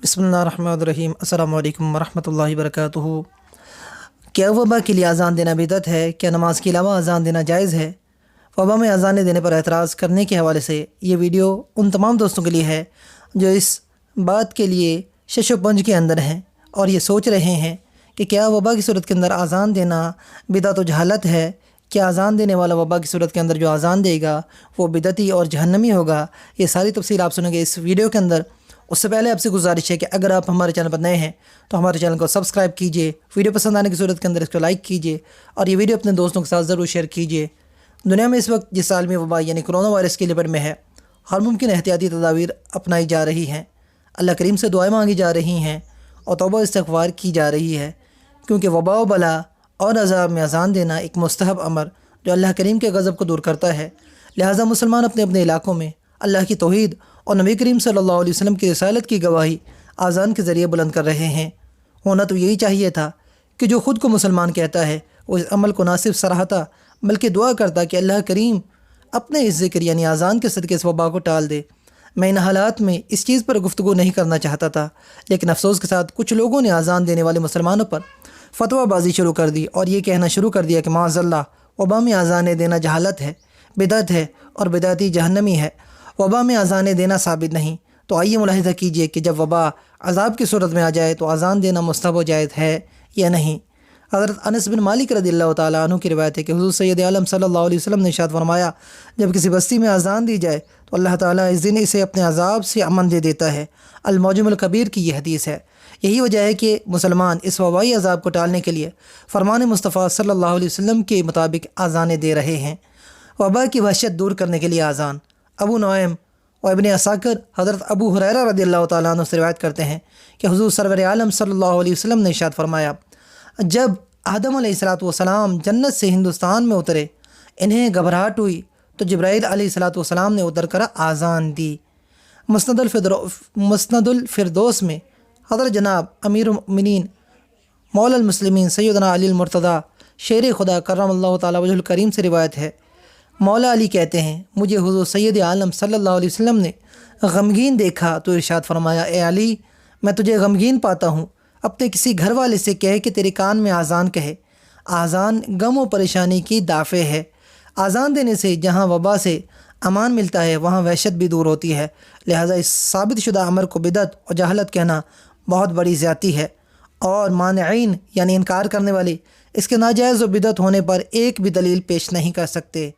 बिस्मिल्लाहिर्रहमानिर्रहीम। अस्सलामु अलैकुम वरहमतुल्लाहि वबरकातुहू। क्या वबा के लिए अज़ान देना बिदअत है? क्या नमाज के अलावा अज़ान देना जायज़ है? वबा में अज़ान देने पर एतराज़ करने के हवाले से ये वीडियो उन तमाम दोस्तों के लिए है जो इस बात के लिए शश व पंज के अंदर हैं और ये सोच रहे हैं कि क्या वबा की सूरत के अंदर अज़ान देना बिदअत व जहालत है। क्या अज़ान देने वाला वबा की सूरत के अंदर जो अज़ान देगा वो बिदअती और जहन्नमी होगा? ये सारी तफसील आप सुनेंगे इस वीडियो के अंदर। उससे पहले आपसे गुजारिश है कि अगर आप हमारे चैनल पर नए हैं तो हमारे चैनल को सब्सक्राइब कीजिए, वीडियो पसंद आने की सूरत के अंदर इसको लाइक कीजिए और ये वीडियो अपने दोस्तों के साथ ज़रूर शेयर कीजिए। दुनिया में इस वक्त जिस आलमी वबा यानी कोरोना वायरस की लिपट में है, हर मुमकिन एहतियाती तदाबीर अपनाई जा रही हैं, अल्लाह करीम से दुआएं मांगी जा रही हैं और तौबा इस्तिग़फ़ार की जा रही है, क्योंकि वबा व बला और अज़ाब में अज़ान देना एक मुस्तहब अमर जो अल्लाह करीम के गज़ब को दूर करता है। लिहाजा मुसलमान अपने अपने इलाक़ों में अल्लाह की तौहीद और नबी करीम सल्लल्लाहु अलैहि वसल्लम की रिसालत की गवाही आज़ान के ज़रिए बुलंद कर रहे हैं। होना तो यही चाहिए था कि जो ख़ुद को मुसलमान कहता है वो इस अमल को ना सिर्फ सराहता बल्कि दुआ करता कि अल्लाह करीम अपने इस ज़िक्र यानी आज़ान के सदक़े इस वबा को टाल दे। मैं इन हालात में इस चीज़ पर गुफ्तगू नहीं करना चाहता था, लेकिन अफसोस के साथ कुछ लोगों ने आज़ान देने वाले मुसलमानों पर फतवाबाजी शुरू कर दी और ये कहना शुरू कर दिया कि माज़अल्लाह वबा में अज़ान देना जहालत है, बिदअत है और बिदअती जहन्नमी है। वबा में अज़ान देना साबित नहीं। तो आइए मुलाहिज़ा कीजिए कि जब वबा अज़ाब की सूरत में आ जाए तो अज़ान देना मुस्तहब व जायज़ है या नहीं। हज़रत अनस बिन मालिक रज़ियल्लाहु तआला अन्हु की रिवायत है कि हुज़ूर सय्यद आलम सल्लल्लाहु अलैहि वसल्लम ने इरशाद फरमाया, जब किसी बस्ती में अज़ान दी जाए तो अल्लाह ताला इस दिन इसे अपने अज़ाब से अमन दे देता है। अल-मुअज्जमुल कबीर की ये हदीस है। यही वजह है कि मुसलमान इस वबाई अज़ाब को टालने के लिए फ़रमान मुस्तफ़ा सल्लल्लाहु अलैहि वसल्लम के मुताबिक अज़ानें दे रहे हैं। वबा की वहशत दूर करने के लिए अज़ान। अबू नुऐम और इब्न असाकिर हज़रत अबू हुरैरा रज़ियल्लाहु तआला अन्हु से रिवायत करते हैं कि हुज़ूर सरवर आलम सल्लल्लाहु अलैहि वसल्लम ने इरशाद फरमाया, जब आदम अलैहिस्सलातु वस्सलाम जन्नत से हिंदुस्तान में उतरे, इन्हें घबराहट हुई तो जिब्राईल अलैहिस्सलातु वस्सलाम ने उतर कर आज़ान दी। मुस्नदुल फ़िरदौस में हज़रत जनाब अमीरुल मोमिनीन मौलल मुस्लिमीन सैयदना अली मुर्तज़ा शेर खुदा करमल्लाहु तआला वजहुल करीम से रिवायत है, मौला अली कहते हैं, मुझे हुज़ूर सैयद आलम सल्लल्लाहु अलैहि वसल्लम ने गमगीन देखा तो इरशाद फरमाया, ए अली, मैं तुझे गमगीन पाता हूँ। अपने किसी घर वाले से कहे कि तेरे कान में आज़ान कहे। आज़ान गम व परेशानी की दाफ़े है। आज़ान देने से जहाँ वबा से अमान मिलता है वहाँ वहशत भी दूर होती है। लिहाजा इस साबित शुदा अमर को बिदअत और जहालत कहना बहुत बड़ी ज़्यादती है और मानिईन यानी इनकार करने वाले इसके नाजायज़ व बिदअत होने पर एक भी दलील पेश नहीं कर सकते।